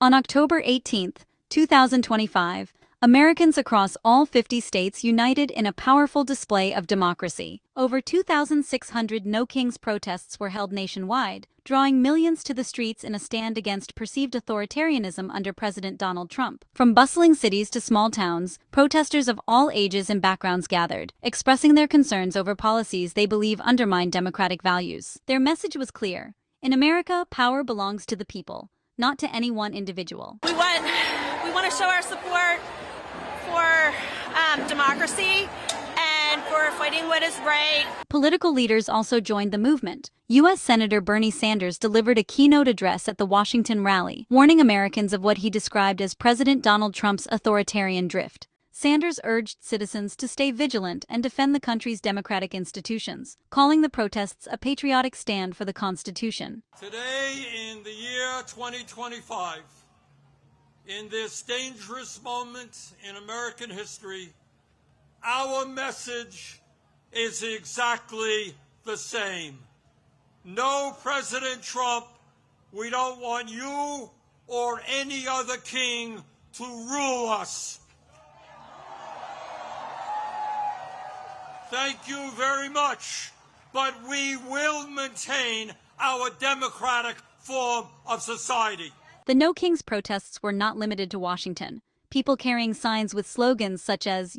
On October 18, 2025, Americans across all 50 states united in a powerful display of democracy. Over 2,600 No Kings protests were held nationwide, drawing millions to the streets in a stand against perceived authoritarianism under President Donald Trump. From bustling cities to small towns, protesters of all ages and backgrounds gathered, expressing their concerns over policies they believe undermine democratic values. Their message was clear: in America, power belongs to the people, not to any one individual. We want to show our support for democracy and for fighting what is right. Political leaders also joined the movement. U.S. Senator Bernie Sanders delivered a keynote address at the Washington rally, warning Americans of what he described as President Donald Trump's authoritarian drift. Sanders urged citizens to stay vigilant and defend the country's democratic institutions, calling the protests a patriotic stand for the Constitution. Today, in the year 2025, in this dangerous moment in American history, our message is exactly the same. No, President Trump, we don't want you or any other king to rule us. Thank you very much, but we will maintain our democratic form of society. The No Kings protests were not limited to Washington. People carrying signs with slogans such as,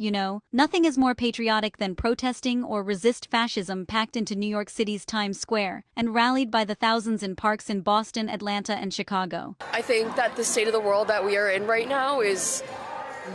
nothing is more patriotic than protesting or resist fascism packed into New York City's Times Square and rallied by the thousands in parks in Boston, Atlanta, and Chicago. I think that the state of the world that we are in right now is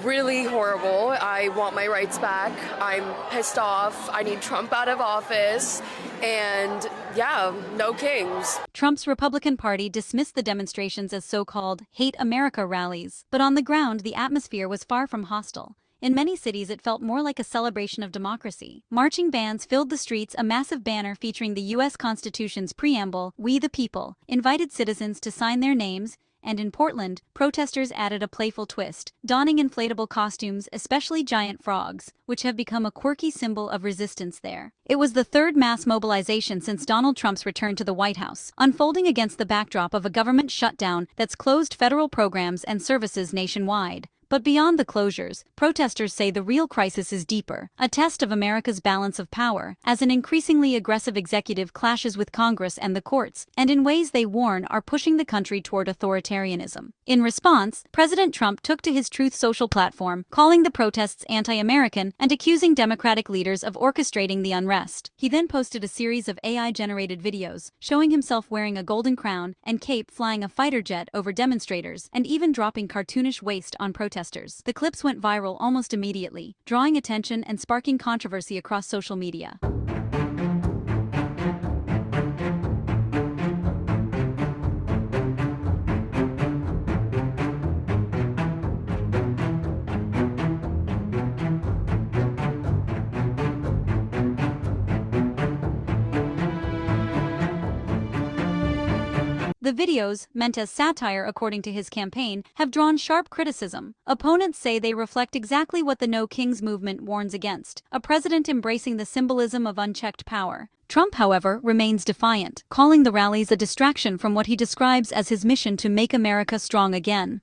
really horrible. I want my rights back. I'm pissed off. I need Trump out of office. And yeah, no kings. Trump's Republican Party dismissed the demonstrations as so-called Hate America rallies, but on the ground the atmosphere was far from hostile. In many cities it felt more like a celebration of democracy. Marching bands filled the streets. A massive banner featuring the U.S. Constitution's preamble, "We the People," invited citizens to sign their names. And in Portland, protesters added a playful twist, donning inflatable costumes, especially giant frogs, which have become a quirky symbol of resistance there. It was the third mass mobilization since Donald Trump's return to the White House, unfolding against the backdrop of a government shutdown that's closed federal programs and services nationwide. But beyond the closures, protesters say the real crisis is deeper, a test of America's balance of power, as an increasingly aggressive executive clashes with Congress and the courts, and in ways they warn are pushing the country toward authoritarianism. In response, President Trump took to his Truth Social platform, calling the protests anti-American and accusing Democratic leaders of orchestrating the unrest. He then posted a series of AI-generated videos, showing himself wearing a golden crown and cape flying a fighter jet over demonstrators, and even dropping cartoonish waste on protesters. The clips went viral almost immediately, drawing attention and sparking controversy across social media. The videos, meant as satire according to his campaign, have drawn sharp criticism. Opponents say they reflect exactly what the No Kings movement warns against, a president embracing the symbolism of unchecked power. Trump, however, remains defiant, calling the rallies a distraction from what he describes as his mission to make America strong again.